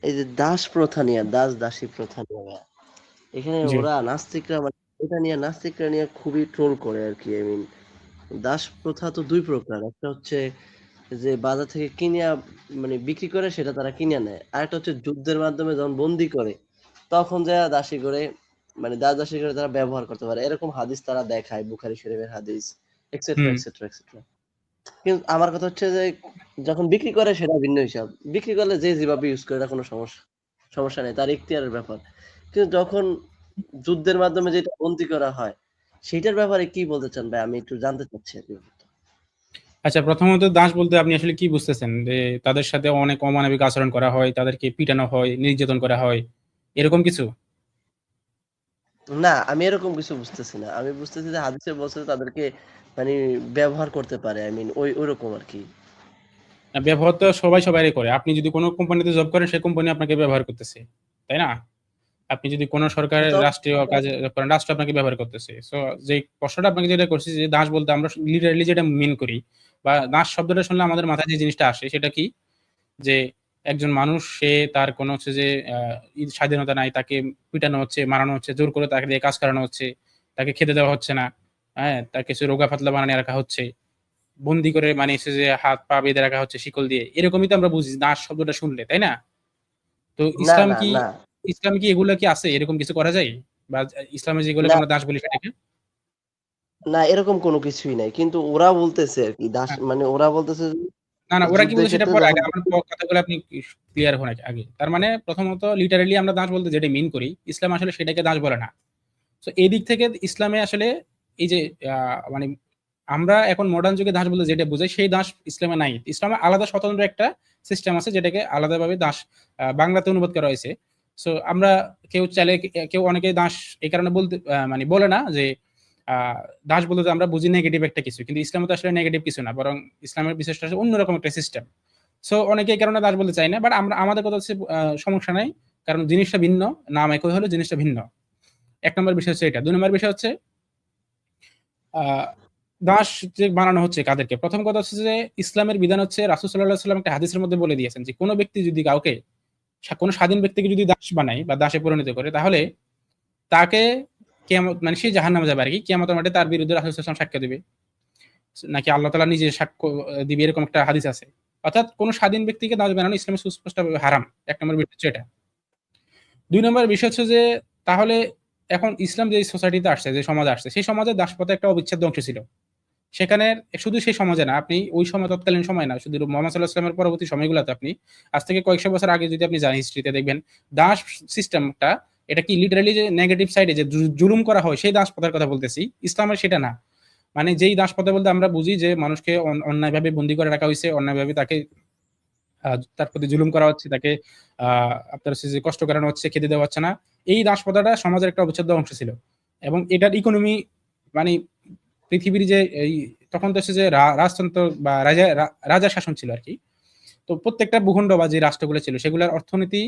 এই যে দাস প্রথা নিয়ে, দাস দাসী প্রথা নিয়ে ভাইয়া, এখানে জি। ওরা নাস্তিকরা মানে এটা নিয়ে নাস্তিকরা নিয়ে খুবই ট্রোল করে আর কি। আই মিন দাস প্রথা তো দুই প্রকার, একটা হচ্ছে যে বাজার থেকে কিনে মানে বিক্রি করে সেটা তারা কিনে নেয়, আর একটা হচ্ছে যুদ্ধের মাধ্যমে যখন বন্দি করে তখন যা দাসী করে মানে দাস দাসী করে তারা ব্যবহার করতে পারে, এরকম হাদিস তারা দেখায়, বুখারী শরীফের হাদিস এক্সেট্রা হুম। Etcetera etcetera. কিন্তু আমার কথা হচ্ছে যে যখন বিক্রি করে সেটা ভিন্ন হিসাব, বিক্রি করলে যে যেভাবে ইউজ করে এটা কোনো সমস্যা সমস্যা নেই, তার ইখতিয়ারের ব্যাপার। কিন্তু যখন যুদ্ধের মাধ্যমে যেটা বন্দী করা হয় সেটার ব্যাপারে কি বলতে চান ভাই, আমি একটু জানতে চাচ্ছি আর কি। আচ্ছা, প্রথমত দাস বলতে আপনি আসলে কি বুঝতেছেন? যে তাদের সাথে অনেক অমানবিক আচরণ করা হয়, তাদেরকে পিটানো হয়, নির্যাতন করা হয়, এরকম কিছু? না, আমি এরকম কিছু বুঝতেছি না। আমি বুঝতেছি যে হাদিসে বলছে তাদেরকে মানে ব্যবহার করতে পারে। আই মিন ঐরকম আরকি। না, ব্যবহার তো সবাই সবারই করে। আপনি যদি কোনো কোম্পানিতে জব করেন, সেই কোম্পানি আপনাকে ব্যবহার করতেছে, তাই না? আপনি যদি কোনো সরকারের তো রাষ্ট্রীয় কাজে জব করেন, রাষ্ট্র আপনাকে ব্যবহার করতেছে। সো যে প্রশ্নটা আপনাকে যেটা করছি, যে দাস বলতে আমরা লিটারালি যেটা মিন করি, বা দাস শব্দটা শুনলে আমাদের মাথায় যে জিনিসটা আসে সেটা কি? যে একজন মানুষ, সে তার কোনো হচ্ছে যে স্বাধীনতা নাই, তাকে পিটানো হচ্ছে, মারানো হচ্ছে, জোর করে তাকে দিয়ে কাজ করানো হচ্ছে, তাকে খেতে দেওয়া হচ্ছে না, হ্যাঁ, তাকে কিছু রোগা পাতলা বানিয়ে রাখা হচ্ছে, বন্দি করে মানে হচ্ছে যে হাত পা বেঁধে রাখা হচ্ছে শিকল দিয়ে। এরকমই তো আমরা বুঝি দাস শব্দটা শুনলে, তাই না? তো না, না, না, ইসলাম কি এগুলা কি আছে? এরকম কিছু করা যায়? বা ইসলামে যেগুলোকে না, আমরা দাস বলি সেটাকে? না এরকম কোনো কিছুই নাই। কিন্তু ওরা বলতেছে আরকি দাস হ্যাঁ। মানে ওরা বলতেছে যে না, না, ওরা কি যুদ্ধের বলছে সেটা ক্ষেত্রে পরে, যখন আগে আমার কথাগুলো আপনি ক্লিয়ার হন আগে। তার মানে প্রথমত লিটারালি আমরা দাস বলতে যেটা মিন করি, ইসলাম আসলে সেটাকে দাস বলে না। তো এই দিক থেকে ইসলামে আসলে এই যে মানে আমরা এখন মডার্ন যুগে দাস বলতে যেটা বোঝাই, সেই দাস ইসলামে নাই। ইসলামে আলাদা স্বতন্ত্র একটা সিস্টেম আছে, যেটাকে আলাদাভাবে দাস বাংলাতে অনুবাদ করা হয়েছে। সো আমরা কেউ চাইলে, কেউ অনেকে দাস এই কারণে বলতে মানে বলে না যে দাস বলতে তো আমরা বুঝি নেগেটিভ একটা কিছু, কিন্তু ইসলামে তো আসলে নেগেটিভ কিছু না, বরং ইসলামের বিশেষটা হচ্ছে অন্যরকম একটা সিস্টেম। সো অনেকে এই কারণে দাস বলতে চাই না, বাট আমরা আমাদের কথা হচ্ছে সমস্যা নাই, কারণ জিনিসটা ভিন্ন, নাম একই হলো জিনিসটা ভিন্ন। এক নম্বর বিষয় হচ্ছে এটা। দুই নম্বর বিষয় হচ্ছে আহ দাস যে বানানো হচ্ছে কাদেরকে, প্রথম কথা হচ্ছে যে ইসলামের বিধান হচ্ছে, রাসূল সাল্লাল্লাহু আলাইহি ওয়াসাল্লাম একটা হাদিসের মধ্যে বলে দিয়েছেন যে কোনো ব্যক্তি যদি কাউকে, কোনো স্বাধীন ব্যক্তিকে যদি দাস বানায় বা দাসে পরিণত করে, তাহলে তাকে কিয়ামত মানে সে জাহান্নামে যাবে আর কি। কিয়ামতের মাঠে তার বিরুদ্ধে রাসূল সাল্লাল্লাহু আলাইহি ওয়াসাল্লাম সাক্ষ্য দিবে, নাকি আল্লাহ তাআলা নিজে সাক্ষ্য দিবে, এরকম একটা হাদিস আছে। অর্থাৎ কোনো স্বাধীন ব্যক্তিকে দাস বানানো ইসলামে সুস্পষ্টভাবে হারাম। এক নম্বর বিষয় হচ্ছে এটা। দুই নম্বর বিষয় হচ্ছে যে তাহলে এখন ইসলাম যে সোসাইটিতে আসছে, যে সমাজে আসছে, সেই সমাজে দাসপ্রথা একটা অবিচ্ছেদ্য অংশ ছিল। সেখানে শুধু সেই সমাজে না, আপনি ওই সময় তৎকালীন সময় না, শুধু মোহাম্মদ সাল্লাল্লাহু আলাইহি ওয়াসাল্লামের পরবর্তী সময়গুলোতে আপনি আজ থেকে কয়েকশো বছর আগে যদি আপনি যান হিস্ট্রিতে, দেখবেন দাস সিস্টেমটা, এটা কি লিটারালি যে নেগেটিভ সাইডে যে জুলুম করা হয় সেই দাস প্রথার কথা বলতেছি, ইসলামের সেটা না। মানে যেই দাস প্রথা বলতে আমরা বুঝি যে মানুষকে অন্যায়ভাবে বন্দী করে রাখা হয়েছে, অন্যায়ভাবে তাকে তার প্রতি জুলুম করা হচ্ছে, তাকে আপনার হচ্ছে যে কষ্ট করানো হচ্ছে, খেতে দেওয়া হচ্ছে না, এই দাস প্রথাটা সমাজের একটা অবিচ্ছেদ্য অংশ ছিল। এবং এটার ইকোনমি মানে পৃথিবীর যে এই তখন তো হচ্ছে যে রাজতন্ত্র বা রাজা শাসন ছিল আর কি। তো প্রত্যেকটা ভূখণ্ড বা যে রাষ্ট্রগুলো ছিল সেগুলোর অর্থনীতি,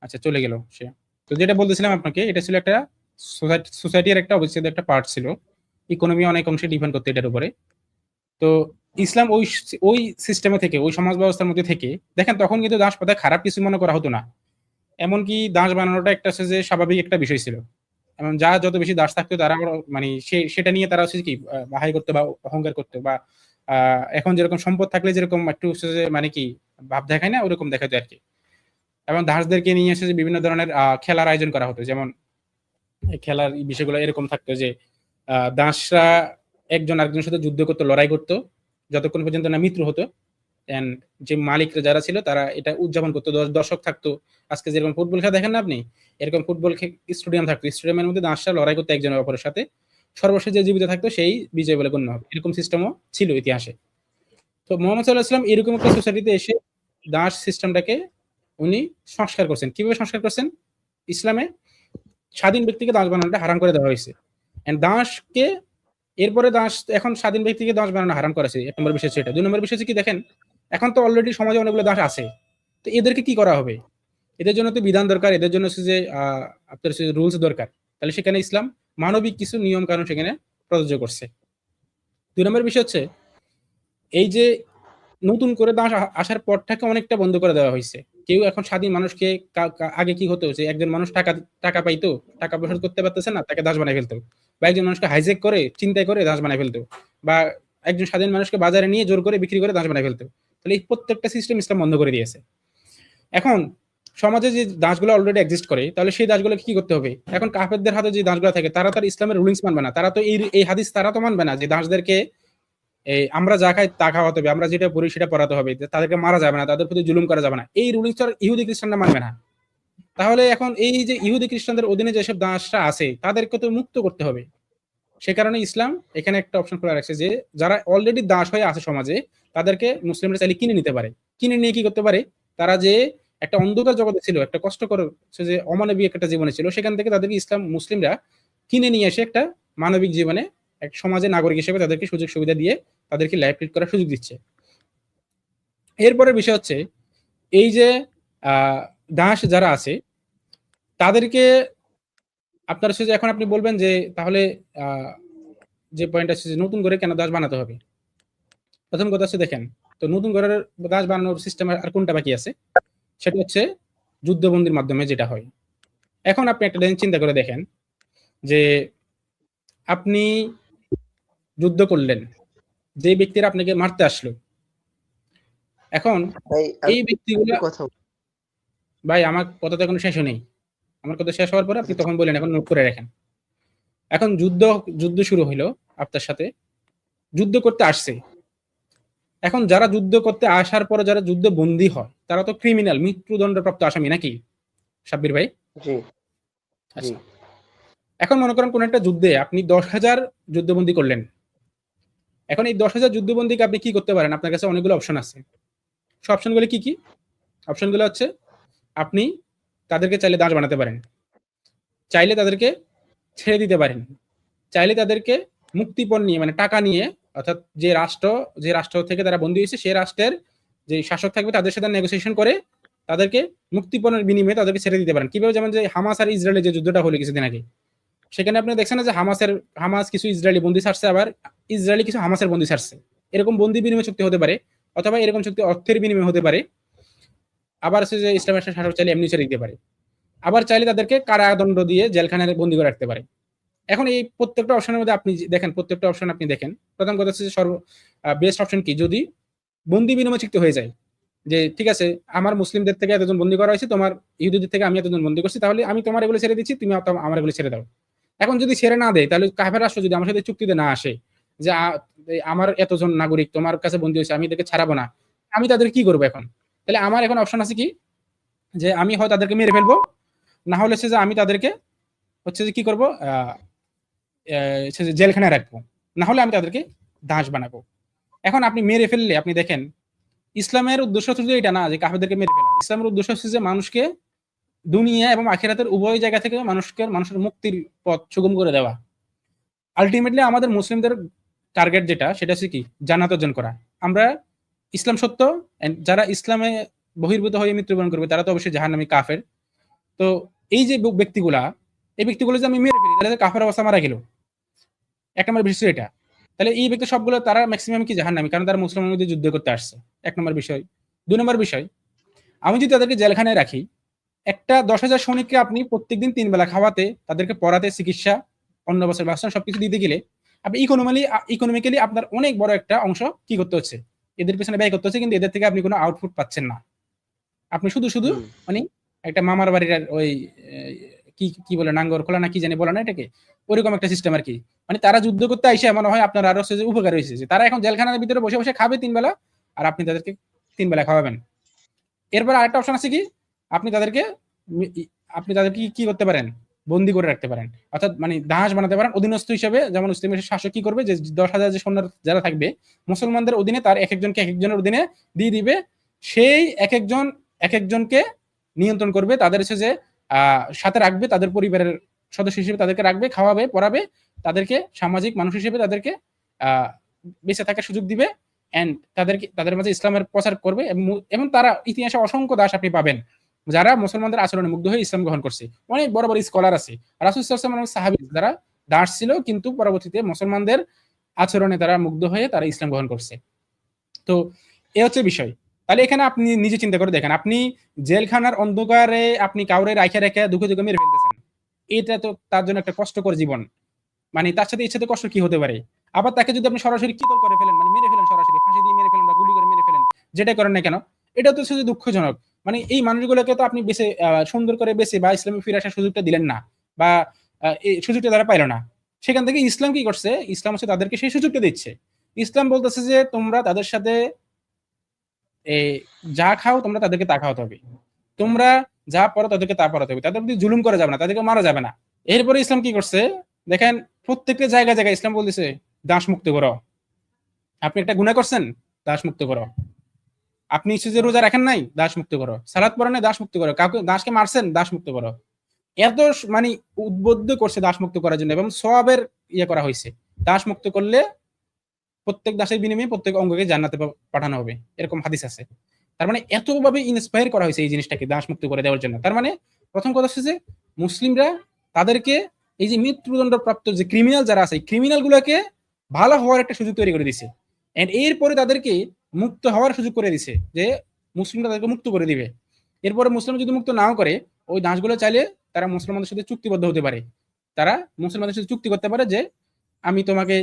আচ্ছা চলে গেল সে। তো যেটা বলতেছিলাম আপনাকে, এটা ছিল একটা সোসাইটির একটা অবিচ্ছেদ্য একটা পার্ট ছিল। ইকোনমি অনেক অংশে ডিপেন্ড করতে এটার উপরে। তো ইসলাম ওই ওই সিস্টেমে থেকে, ওই সমাজ ব্যবস্থার মধ্যে থেকে, দেখেন তখন কিন্তু দাস প্রথা খারাপ কিছু মনে করা হতো না। এমনকি দাস বানানোটা একটা হচ্ছে যে স্বাভাবিক একটা বিষয় ছিল। এবং যা যত বেশি দাস থাকতো তারা মানে সেটা নিয়ে তারা হচ্ছে কি বাহাই করতো বা অহংকার করতো, বা এখন যেরকম সম্পদ থাকলে যেরকম একটু হচ্ছে যে মানে কি ভাব দেখায় না, ওরকম দেখাতো আর কি। এবং দাসদেরকে নিয়ে এসে যে বিভিন্ন ধরনের খেলার আয়োজন করা হতো, যেমন এই খেলার বিষয়গুলো এরকম থাকতো যে দাসরা একজন আরেকজনের সাথে যুদ্ধ করতো, লড়াই করতো, যতক্ষণ পর্যন্ত না মৃত্যু হতো। এন্ড যে মালিকরা যারা ছিল তারা এটা উদযাপন করতো, দর্শক থাকতো। আজকে যেরকম ফুটবল খেলা দেখেন না আপনি, এরকম ফুটবল স্টেডিয়াম থাকতো, স্টেডিয়ামের মধ্যে দাসরা লড়াই করতো একজনের অপরের সাথে, সর্বশেষ যে জীবিত থাকতো সেই বিজয় বলে গণ্য হবে। এরকম সিস্টেমও ছিল ইতিহাসে। তো মোহাম্মদ সাল্লাহ ইসলাম এরকম একটা সোসাইটিতে এসে দাস সিস্টেমটাকে উনি সংস্কার করছেন। কিভাবে সংস্কার করছেন? ইসলামে স্বাধীন ব্যক্তিকে দাস বানানোটা হারাম করে দেওয়া হয়েছে। এন্ড দাসকে এরপরে দাস, এখন স্বাধীন ব্যক্তিকে দাস বানানো হারাম করেছে। এক নম্বর বিষয় হচ্ছে এটা। দুই নম্বর বিষয় হচ্ছে কি, দেখেন এখন তো অলরেডি সমাজে অনেকগুলো দাস আছে। তো এদেরকে কি করা হবে? এদের জন্য তো বিধান দরকার, এদের জন্য হচ্ছে যে আপনার হচ্ছে রুলস দরকার। তাহলে সেখানে ইসলাম মানবিক কিছু নিয়ম কানুন সেখানে প্রযোজ্য করছে। দুই নম্বর বিষয় হচ্ছে এই যে নতুন করে দাস আসার পর থেকে অনেকটা বন্ধ করে দেওয়া হয়েছে। কেউ এখন স্বাধীন মানুষকে আগে কি হতো যে একজন মানুষ টাকা পাইতো, টাকা পরিশোধ করতে পারতেছে না, তাকে দাস বানাই ফেলতো, বা একজন মানুষকে হাইজেক করে চিন্তাই করে দাস বানাই ফেলতো, বা একজন স্বাধীন মানুষকে বাজারে নিয়ে জোর করে বিক্রি করে দাস বানাই ফেলতো। তাহলে এই প্রত্যেকটা সিস্টেম ইসলাম বন্ধ করে দিয়েছে। এখন সমাজে যে দাসগুলো অলরেডি এক্সিস্ট করে, তাহলে সেই দাসগুলোকে কি করতে হবে? এখন কাফেরদের হাতে যে দাসগুলো থাকে তারা তার ইসলামের রুলিংস মানবে না, তারা তো এই হাদিস তারা তো মানবে না যে দাসদেরকে এই আমরা যা খাই তা খাওয়াতে হবে, আমরা যেটা পড়ি সেটা পড়াতে হবে, তাদেরকে মারা যাবে না, তাদের প্রতি জুলুম করা যাবে না, এই রুলিংস তো ইহুদি খ্রিস্টানরা মানবে না। তাহলে এখন এই যে ইহুদি খ্রিস্টানদের অধীনে যেসব দাসরা আছে তাদেরকে তো মুক্ত করতে হবে। সে কারণে ইসলাম এখানে একটা অপশন খোলা রাখছে যে যারা অলরেডি দাস হয়ে আছে সমাজে, তাদেরকে মুসলিমরা চাইলে কিনে নিতে পারে। কিনে নিয়ে কি করতে পারে? তারা যে একটা অন্ধকার জগতে ছিল, একটা কষ্টকর যে অমানবিক একটা জীবনে ছিল, সেখান থেকে তাদেরকে মুসলিমরা কিনে নিয়ে এসে একটা মানবিক জীবনে এক সমাজে নাগরিক হিসেবে তাদেরকে সুযোগ সুবিধা দিয়ে তাদেরকে লাইফ লিড করার সুযোগ দিচ্ছে। এরপরের বিষয় হচ্ছে এই যে আহ দাস যারা আছে তাদেরকে আপনার হচ্ছে যে এখন আপনি বলবেন যে তাহলে আহ যে পয়েন্ট আছে যে নতুন করে কেন দাস বানাতে হবে। প্রথম কথা হচ্ছে দেখেন, তো নতুন করে দাস বানানোর সিস্টেম আর কোনটা বাকি আছে? সেটা হচ্ছে যুদ্ধবন্দির মাধ্যমে যেটা হয়। এখন আপনি একটা জিনিস চিন্তা করে দেখেন যে আপনি যুদ্ধ করলেন, যে ব্যক্তিরা আপনাকে মারতে আসলো, এখন ভাই আমি এই একটু ব্যক্তিগুলা, কথা ভাই আমার কথা তো এখনো শেষ হয়নি, আমার কথা শেষ হওয়ার পরে আপনি তখন বলেন, এখন নোট করে রাখেন। এখন যুদ্ধ শুরু হইলো আপনার সাথে, যুদ্ধ করতে আসছে। এখন যারা যুদ্ধ করতে আসার পরে যারা যুদ্ধ বন্দী হয় তারা তো ক্রিমিনাল, মৃত্যুদণ্ডপ্রাপ্ত আসামি নাকি সাব্বির ভাই? জি জি আচ্ছা, এখন মনে করেন কোন একটা যুদ্ধে আপনি 10,000 যুদ্ধবন্দী করলেন। এখন এই 10,000 যুদ্ধবন্দীকে আপনি কি করতে পারেন? আপনার কাছে অনেকগুলো অপশন আছে। সব অপশনগুলো কি কি? অপশনগুলো হচ্ছে আপনি তাদেরকে চাইলে দাস বানাতে পারেন, চাইলে তাদেরকে ছেড়ে দিতে পারেন, চাইলে তাদেরকে মুক্তিপণ নিয়ে মানে টাকা নিয়ে, অর্থাৎ যে রাষ্ট্র থেকে তারা বন্দী হয়েছে সেই রাষ্ট্রের যে শাসক থাকবে তাদের সাথে নেগোসিয়েশন করে তাদেরকে মুক্তিপণের বিনিময়ে তাদেরকে ছেড়ে দিতে পারেন। কিভাবে? যেমন যে হামাস আর ইসরায়েলের যে যুদ্ধটা হলো কিছুদিন আগে, সেখানে আপনি দেখছেন না যে হামাস কিছু ইসরায়েলি বন্দী ছাড়ছে, আবার ইসরায়েলি কিছু হামাসের বন্দী ছাড়ছে। এরকম বন্দী বিনিময় চুক্তি হতে পারে, অথবা এরকম চুক্তি অর্থের বিনিময় হতে পারে। আবার হচ্ছে যে ইসলামের শাসক চাইলে এমনি ছেড়ে দিতে পারে, আবার চাইলে তাদেরকে কারাদণ্ড দিয়ে জেলখানায় বন্দী করে রাখতে পারে। এখন এই প্রত্যেকটা অপশনের মধ্যে আপনি দেখেন, প্রত্যেকটা অপশন আপনি দেখেন, প্রথম কথা হচ্ছে যে বেস্ট অপশন কি? যদি বন্দী বিনিময় চুক্তি হয়ে যায় যে ঠিক আছে, আমার মুসলিমদের থেকে এতজন বন্দী করা হয়েছে, তোমার ইহুদিদের থেকে আমি এতজন বন্দী করছি, তাহলে আমি তোমার এগুলো ছেড়ে দিচ্ছি, তুমি আমার এগুলো ছেড়ে দাও। এখন যদি ছেড়ে না দেয়, তাহলে কাফের রাষ্ট্র যদি আমার সাথে চুক্তিতে না আসে যে আমার এতজন নাগরিক তোমার কাছে বন্দী হয়েছে, আমি এদেরকে ছাড়াবো না, আমি তাদের কি করবো? এখন তাহলে আমার এখন অপশন আছে কি, যে আমি হয় তাদেরকে মেরে ফেলবো, না হলে হচ্ছে যে আমি তাদেরকে হচ্ছে যে কি করবো, জেলখানায় রাখবো, না হলে আমি তাদেরকে দাস বানাবো। এখন আপনি মেরে ফেললে, আপনি দেখেন ইসলামের উদ্দেশ্য শুধু এটা না যে কাফেরদেরকে মেরে ফেলা, ইসলামের উদ্দেশ্য হচ্ছে যে মানুষকে দুনিয়া এবং আখিরাতের উভয় জায়গা থেকে মানুষের মুক্তির পথ সুগম করে দেওয়া। আলটিমেটলি আমাদের মুসলিমদের টার্গেট যেটা, সেটা হচ্ছে কি? জান্নাত অর্জন করা। আমরা ইসলাম সত্য, and যারা ইসলামে বহির্ভূত হয়ে মৃত্যুবরণ করবে তারা তো অবশ্যই জাহান্নামী কাফের। তো এই যে ব্যক্তিগুলো যে আমি মেরে ফেলি, তাহলে কাফের অবস্থা মারা গেল। এক নম্বর বিষয় এটা। তাহলে এই ব্যক্তি সবগুলো তারা ম্যাক্সিমাম কি জাহান্নামী, কারণ তারা মুসলমানদের মধ্যে যুদ্ধ করতে আসছে। এক নম্বর বিষয়। 2 নম্বর বিষয়, আমি যদি তাদেরকে জেলখানায় রাখি, একটা 10,000 সৈনিককে আপনি প্রত্যেকদিন 3 বেলা খাওয়াতে, তাদেরকে পড়াতে, চিকিৎসা, অন্ন বস্ত্র বাসস্থান সবকিছু দিতে গেলে আপনি ইকোনমিক্যালি আপনার অনেক বড় একটা অংশ কি করতে হচ্ছে? এদের পেছনে ব্যয় করতে হচ্ছে, কিন্তু এদের থেকে আপনি কোনো আউটপুট পাচ্ছেন না। আপনি শুধু হুম মানে একটা মামার বাড়ির ওই কি বলে নাঙ্গর খোলা না কি জানি বলে না এটাকে, ওইরকম একটা সিস্টেম আর কি। মানে তারা যুদ্ধ করতে আইসে মনে হয় আপনার আরো হচ্ছে যে উপকার হয়েছে, যে তারা এখন জেলখানার ভিতরে বসে বসে খাবে 3 বেলা, আর আপনি তাদেরকে 3 বেলা খাওয়াবেন। এরপর আরেকটা অপশন আছে কি, আপনি তাদেরকে কি করতে পারেন? বন্দি করে রাখতে পারেন, অর্থাৎ মানে দাস বানাতে পারেন অধীনস্থ হিসেবে। যেমন ইসলামের শাসক কি করবে, যে 10,000 যে সৈন্য যারা থাকবে মুসলমানদের অধীনে, তার এক একজনের অধীনে দিয়ে দিবে। সেই এক একজনকে নিয়ন্ত্রণ করবে, তাদের হচ্ছে যে সাথে রাখবে, তাদের পরিবারের সদস্য হিসেবে তাদেরকে রাখবে, খাওয়াবে, পড়াবে, তাদেরকে সামাজিক মানুষ হিসেবে তাদেরকে আহ বেঁচে থাকার সুযোগ দিবে, এন্ড তাদের মাঝে ইসলামের প্রচার করবে। এবং তারা ইতিহাসে অসংখ্য দাস আপনি পাবেন যারা মুসলমানদের আচরণে মুগ্ধ হয়ে ইসলাম গ্রহণ করছে। অনেক বড় বড় স্কলার আছে, রাসূল সাল্লাল্লাহু আলাইহি ওয়াসাল্লাম সাহাবী যারা দাস ছিল, কিন্তু পরবর্তীতে মুসলমানদের আচরণে তারা মুগ্ধ হয়ে তারা ইসলাম গ্রহণ করছে। তো এ হচ্ছে বিষয়। তাহলে এখানে আপনি নিজে চিন্তা করে দেখেন, আপনি জেলখানার অন্ধকারে আপনি কাউরে রাইখা রেখে দুঃখে দুঃখে মেরে ফেলতেছেন, এটা তো তার জন্য একটা কষ্টকর জীবন। মানে তার সাথে ইচ্ছাতে কষ্ট কি হতে পারে? আবার তাকে যদি আপনি সরাসরি কিতল করে ফেলেন, মানে মেরে ফেলেন, সরাসরি ফাঁসি দিয়ে মেরে ফেলেন বা গুলি করে মেরে ফেলেন, যেটাই করেন না কেন, এটা তো শুধু দুঃখজনক। মানে এই মানুষগুলোকে তো আপনি বেঁচে সুন্দর করে বেঁচে বা ইসলামে ফিরে আসার সুযোগটা দিলেন না, বা এই সুযোগটা তারা পাইল না। সেখান থেকে ইসলাম কি করছে? ইসলাম হচ্ছে তাদেরকে সেই সুযোগটা দিচ্ছে। ইসলাম বলতেছে যে তোমরা তাদের সাথে যা খাও তোমরা তাদেরকে তা খাওয়াতে হবে, তোমরা যা পড়ো তাদেরকে তা পড়াতে হবে, তাদের প্রতি জুলুম করা যাবে না, তাদেরকে মারা যাবে না। এরপরে ইসলাম কি করছে দেখেন, প্রত্যেকটা জায়গায় জায়গায় ইসলাম বলতেছে দাস মুক্ত করো। আপনি একটা গুনাহ করছেন, দাস মুক্ত করো। আপনি যে রোজা রাখেন নাই, দাস মুক্ত করো। সালাত পড়েন নাই, দাস মুক্ত করো। কাউকে দাসকে মারছেন, দাস মুক্ত করো। এত মানে উদ্বুদ্ধ করছে দাস মুক্ত করার জন্য, এবং সওয়াবের ইয়ে করা হয়েছে। দাস মুক্ত করলে প্রত্যেক দাসের বিনিময়ে প্রত্যেক অঙ্গকে জান্নাতে পাঠানো হবে, এরকম হাদিস আছে। তার মানে এতভাবে ইন্সপায়ার করা হয়েছে এই জিনিসটাকে দাস মুক্ত করে দেওয়ার জন্য। তার মানে প্রথম কথা হচ্ছে যে মুসলিমরা তাদেরকে এই যে মৃত্যুদণ্ড প্রাপ্ত যে ক্রিমিনাল যারা আছে, ক্রিমিনাল গুলোকে ভালো হওয়ার একটা সুযোগ তৈরি করে দিছে। এন্ড এরপরে তাদেরকে মুক্ত হওয়ার সুযোগ করে দিছে, যে মুসলিমরা তাদেরকে মুক্ত করে দিবে। এরপরে মুসলিম যদি মুক্ত নাও করে, ওই দাসগুলো চাইলে তারা মুসলমানদের সাথে চুক্তিবদ্ধ হতে পারে। তারা মুসলমানদের সাথে চুক্তি করতে পারে যে আমি তোমাকে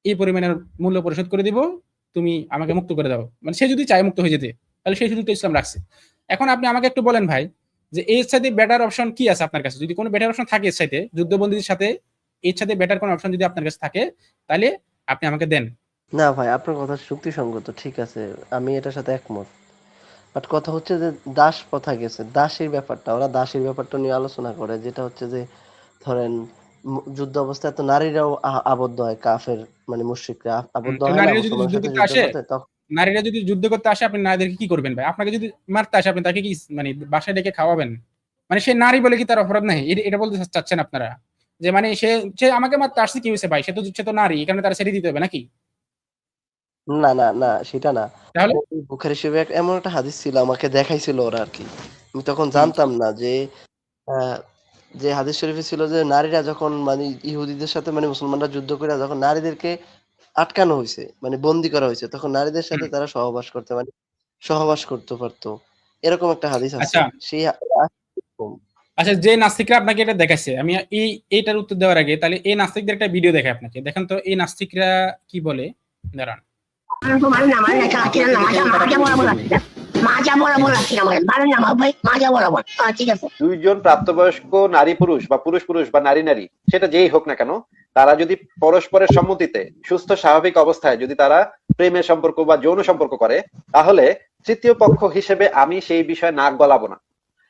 এই পরিমাণের মূল্য পরিশোধ করে দিব, তুমি আমাকে মুক্ত করে দাও। মানে সে যদি চায় মুক্ত হয়ে যেতে, তাহলে সেই সুযোগটা ইসলাম রাখছে। এখন আপনি আমাকে একটু বলেন ভাই, যে এর সাথে বেটার অপশন কি আছে আপনার কাছে? যদি কোনো বেটার অপশন থাকে এর সাথে, যুদ্ধবন্দীর সাথে এর সাথে বেটার কোনো অপশন যদি আপনার কাছে থাকে, তাহলে আপনি আমাকে দেন। না ভাই, আপনার কথা যুক্তিসঙ্গত, ঠিক আছে, আমি এটার সাথে একমত। বাট কথা হচ্ছে যে দাস প্রথা গেছে, দাসের ব্যাপারটা, ওরা দাসের ব্যাপারটা নিয়ে আলোচনা করে, যেটা হচ্ছে যে ধরেন যুদ্ধ অবস্থায় তো নারীরাও আবদ্ধ হয়, কাফের মানে মুশরিকরা আবদ্ধ হয় না নারীরা যদি মুসলমানের যুদ্ধ সাথে করতে যুদ্ধ আসে, করতে, তখন নারীরা যদি যুদ্ধ করতে আসে, আপনি নারীদেরকে কি করবেন ভাই? আপনাকে যদি মারতে আসে, আপনি তাকে কি মানে বাসায় ডেকে খাওয়াবেন? মানে সে নারী বলে কি তার অপরাধ নাই? এটা বলতে চাচ্ছেন আপনারা? যে মানে সে সে আমাকে মারতে আসছে, কি হয়েছে ভাই? সে তো নারী, এখানে তারা ছেড়ে দিতে হবে নাকি? না না না, সেটা না। তাহলে বুখারী শরীফে এমন একটা হাদিস ছিল, আমাকে দেখাইছিল ওরা আর কি। আমি তখন হুম, জানতাম না যে আহ, যে হাদিস শরীফে ছিল যে নারীরা যখন মানে ইহুদিদের সাথে মানে মুসলমানরা যুদ্ধ করে যখন নারীদেরকে আটকানো হয়েছে, মানে বন্দি করা হয়েছে, তখন নারীদের হুম। সাথে তারা সহবাস করতে মানে সহবাস করতে পারতো। এরকম একটা হাদিস আছে। আচ্ছা, সেই আচ্ছা, যে নাস্তিকরা আপনাকে এটা দেখাচ্ছে, আমি এইটার উত্তর দেওয়ার আগে তাহলে এই নাস্তিকদের একটা ভিডিও দেখাই আপনাকে, দেখেন তো এই নাস্তিকরা কি বলে। দাঁড়ান। দুইজন প্রাপ্তবয়স্ক নারী পুরুষ বা পুরুষ পুরুষ বা নারী নারী, সেটা যেই হোক না কেন, তারা যদি পরস্পরের সম্মতিতে সুস্থ স্বাভাবিক অবস্থায় যদি তারা প্রেমের সম্পর্ক বা যৌন সম্পর্ক করে, তাহলে তৃতীয় পক্ষ হিসেবে আমি সেই বিষয়ে নাক গলাবো না।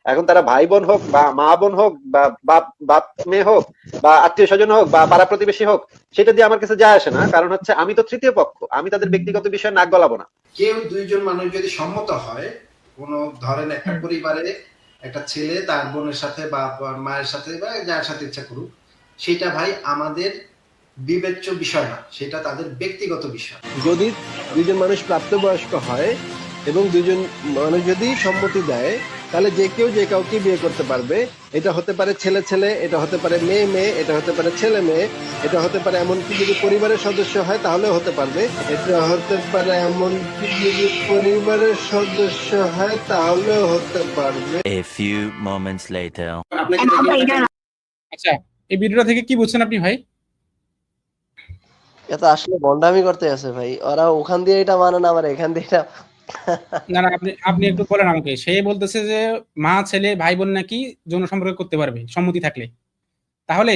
এখন তারা ভাই বোন হোক বা মা বোন হোক বা বাপ বাপ মেয়ে হোক বা আত্মীয় স্বজন হোক বা পাড়া প্রতিবেশী হোক, সেটা দিয়ে আমার কাছে যায় আসে না। কারণ হচ্ছে আমি তো তৃতীয় পক্ষ, আমি তাদের ব্যক্তিগত বিষয়ে নাক গলাবো না। কেউ দুইজন মানুষ যদি সম্মত হয়, কোনো ধরেন একটা পরিবারে একটা ছেলে তার বোনের সাথে বা মায়ের সাথে বা যার সাথে ইচ্ছা করুক, সেটা ভাই আমাদের বিবেচ্য বিষয় না, সেটা তাদের ব্যক্তিগত বিষয়। যদি দুইজন মানুষ প্রাপ্তবয়স্ক হয় এবং দুইজন মানুষ যদি সম্মতি দেয়, তাহলে যে কেউ যে কাউকে বিয়ে করতে পারবে। এটা হতে পারে ছেলে ছেলে, এটা হতে পারে মেয়ে মেয়ে, এটা হতে পারে ছেলে মেয়ে, এটা হতে পারে এমনকি যদি পরিবারের সদস্য হয় তাহলেও হতে পারবে, এটা হতে পারে এমনকি যদি পরিবারের সদস্য হয় তাহলেও হতে পারবে। A few moments later. আচ্ছা, এই ভিডিওটা থেকে কি বুঝছেন আপনি ভাই? এটা আসলে ভন্ডামি করতে আছে ভাই, ওরা ওখান দিয়ে এটা মানে না, আমার এখান দিয়ে এটা না না, আপনি আপনি একটু বলেন আমাকে। সে বলতেছে যে মা ছেলে ভাই বোন নাকি যৌন সম্পর্ক করতে পারবে সম্মতি থাকলে। তাহলে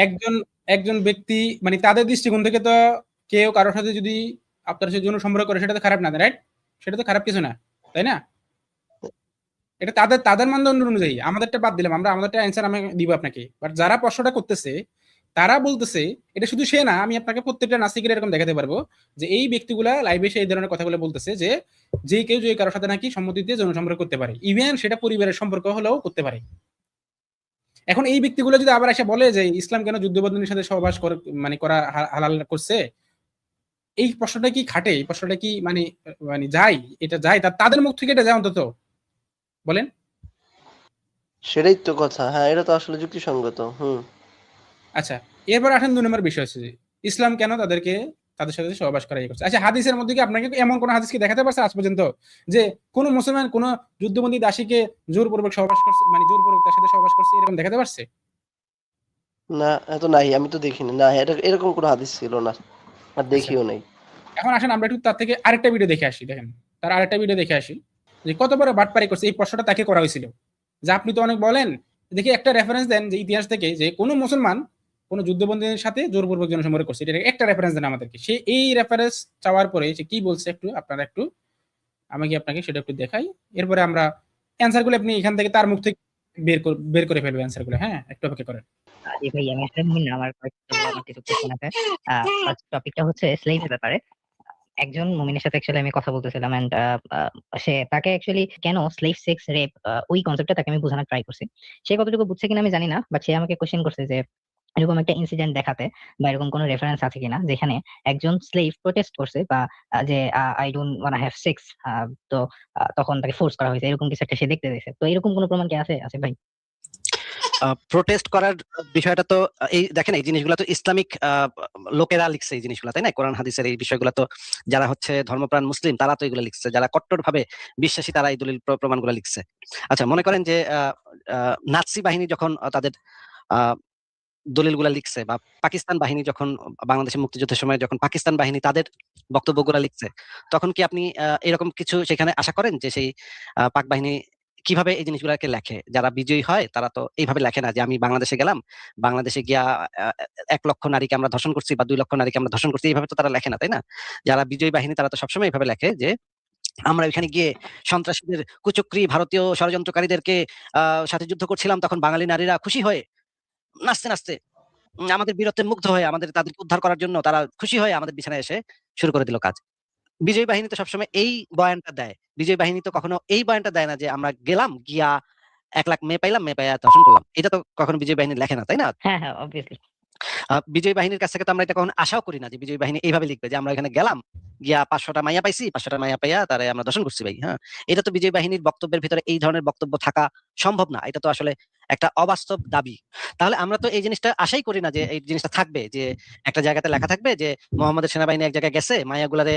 একজন একজন ব্যক্তি মানে তাদের দৃষ্টিকোণ থেকে তো কেউ কারোর সাথে যদি আপনার সাথে যৌন সম্পর্ক করে, সেটা তো খারাপ না, রাইট? সেটা তো খারাপ কিছু না, তাই না? এটা তাদের তাদের মানদণ্ড অনুযায়ী। আমাদেরটা বাদ দিলাম, আমরা আমাদেরটা অ্যান্সার আমি দিব আপনাকে। বাট যারা প্রশ্নটা করতেছে তারা বলতেছে, এটা শুধু সে না, আমি আপনাকে প্রত্যেকটা নাস্তিকের এরকম দেখাতে পারবো যে এই ব্যক্তিগুলা লাইভে এসে এই ধরনের কথাগুলো বলতেছে যে যে কেউ যে কারোর সাথে নাকি সম্মতিতে যৌন সম্পর্ক করতে পারে, ইভেন সেটা পরিবারের সম্পর্ক হলেও করতে পারে। এখন এই ব্যক্তিগুলো যদি আবার এসে বলে যে ইসলাম কেন যুদ্ধবন্দীর সাথে সহবাস করে মানে করা হালাল করছে, এই প্রশ্নটা কি খাটে? এই প্রশ্নটা কি মানে মানে যায়? এটা যায় তাদের মুখ থেকে, এটা যায় অন্তত বলেন। সেটাই তো কথা। হ্যাঁ, এটা তো আসলে যুক্তিসঙ্গত। আচ্ছা, এরপর আসেন ২ নম্বর বিষয় হচ্ছে যে ইসলাম কেন তাদেরকে তাদের সাথে সহবাস করা ইয়ে করছে। আচ্ছা, হাদিসের মধ্যে কি আপনাকে এমন কোন হাদিস কি দেখাতে পারছে আজ পর্যন্ত যে কোন মুসলমান কোন যুদ্ধবন্দী দাসীকে জোরপূর্বক সহবাস করছে, মানে জোরপূর্বক তার সাথে সহবাস করছে, এরকম দেখাতে পারছে? না, এত নাই, আমি তো দেখিনি। না, এরকম কোনো হাদিস ছিল না। আর আচ্ছা, দেখিও নাই। এখন আসেন আমরা একটু তার থেকে আরেকটা ভিডিও দেখে আসি। দেখেন, তার আরেকটা ভিডিও দেখে আসি যে কত বড় বাটপারি করছে। এই প্রশ্নটা তাকে করা হয়েছিল যে আপনি তো অনেক বলেন, দেখি একটা রেফারেন্স দেন যে ইতিহাস থেকে যে কোনো মুসলমান কোন যুদ্ধবন্দীদের সাথে জোরপূর্বক যৌনসম্পর্ক করছে, এটা একটা রেফারেন্স দেন আমাদেরকে। সে এই রেফারেন্স চাওয়ার পরে সে কি বলছে একটু আপনারা একটু আমি কি আপনাকে সেটা একটু দেখাই, এরপরে আমরা অ্যান্সার গুলো আপনি এখান থেকে তার মুখ থেকে বের করে ফেলবে অ্যান্সার গুলো। হ্যাঁ, একটু অপেক্ষা করেন। জি ভাই, আমি আসলে মুমিন না, আমার কিছু কোশ্চেন আছে। ফার্স্ট টপিকটা হচ্ছে স্লেভের ব্যাপারে। একজন মুমিনের সাথে অ্যাকচুয়ালি আমি কথা বলতেছিলাম, এন্ড সে তাকে অ্যাকচুয়ালি কেন স্লেভ সেক্স রেপ, ওই কনসেপ্টটা তাকে আমি বোঝানোর ট্রাই করছি। সে কতটুকু বুঝছে কিনা আমি জানি না, বাট সে আমাকে কোশ্চেন করছে যে এরকম একটা ইনসিডেন্ট দেখাতে বা এরকম কোনো রেফারেন্স আছে কিনা যেখানে একজন স্লেভ প্রোটেস্ট করছে বা যে আই ডোন্ট ওয়ান্না হ্যাভ সেক্স, তো তখন তাকে ফোর্স করা হয়েছে, এরকম কিছু একটা সে দেখতে দিয়েছে। তো এরকম কোনো প্রমাণ কি আছে আছে ভাই? প্রোটেস্ট করার বিষয়টা তো এই দেখেন, এই জিনিসগুলো তো ইসলামিক লোকেরা লিখছে এই জিনিসগুলো, তাই না? কোরআন হাদিসের এই বিষয়গুলো তো যারা হচ্ছে ধর্মপ্রাণ মুসলিম তারা তো এগুলো লিখছে, যারা কট্টরভাবে বিশ্বাসী তারা এই দলিল প্রমাণগুলো লিখছে। আচ্ছা, মনে করেন যে নাৎসি বাহিনী যখন তাদের দলিলগুলা লিখছে, বা পাকিস্তান বাহিনী যখন বাংলাদেশের মুক্তিযুদ্ধের সময় যখন পাকিস্তান বাহিনী তাদের বক্তব্যগুলা লিখছে, তখন কি আপনি এরকম কিছু সেখানে আশা করেন যে সেই পাক বাহিনী কিভাবে এই জিনিসগুলাকে লেখে? যারা বিজয়ী হয় তারা তো এইভাবে লেখে না যে আমি বাংলাদেশে গেলাম, বাংলাদেশে গিয়া 1 লক্ষ নারীকে আমরা ধর্ষণ করছি বা 2 লক্ষ নারীকে আমরা ধর্ষণ করছি, এইভাবে তো তারা লেখে না, তাই না? যারা বিজয়ী বাহিনী তারা তো সবসময় এইভাবে লেখে যে আমরা ওইখানে গিয়ে সন্ত্রাসীদের, কুচক্রী ভারতীয় ষড়যন্ত্রকারীদেরকে সাথে যুদ্ধ করছিলাম, তখন বাঙালি নারীরা খুশি হয়ে নাচতে নাচতে আমাদের বীরত্বে মুগ্ধ হয়ে আমাদের তাদেরকে উদ্ধার করার জন্য তারা খুশি হয়ে আমাদের বিছানায় এসে শুরু করে দিল কাজ। বিজয়ী বাহিনী তো সবসময় এই বয়ানটা দেয়। বিজয়ী বাহিনী তো কখনো এই বয়ানটা দেয় না যে আমরা গেলাম, গিয়া 1 লাখ মেয়ে পাইলাম, মেয়ে পাইয়া ধর্ষণ করলাম। এটা তো কখনো বিজয়ী বাহিনী লেখে না, তাই না? হ্যাঁ হ্যাঁ, অবভিয়াসলি। বিজয়ী বাহিনীর কাছ থেকে তো আমরা এটা কখনো আশাও করি না যে বিজয়ী বাহিনী এইভাবে লিখবে যে আমরা এখানে গেলাম, গিয়া 500টা মাইয়া পাইছি, 500টা মাইয়া পাইয়া তারে আমরা দর্শন করছি ভাই। হ্যাঁ, এটা তো বিজয়ী বাহিনীর বক্তব্যের ভিতরে এই ধরনের বক্তব্য থাকা সম্ভব না। এটা তো আসলে একটা অবাস্তব দাবি। তাহলে আমরা তো এই জিনিসটা আশাই করি না যে এই জিনিসটা থাকবে, যে একটা জায়গাতে লেখা থাকবে যে মোহাম্মদের সেনাবাহিনী এক জায়গায় গেছে, মায়াগুলারে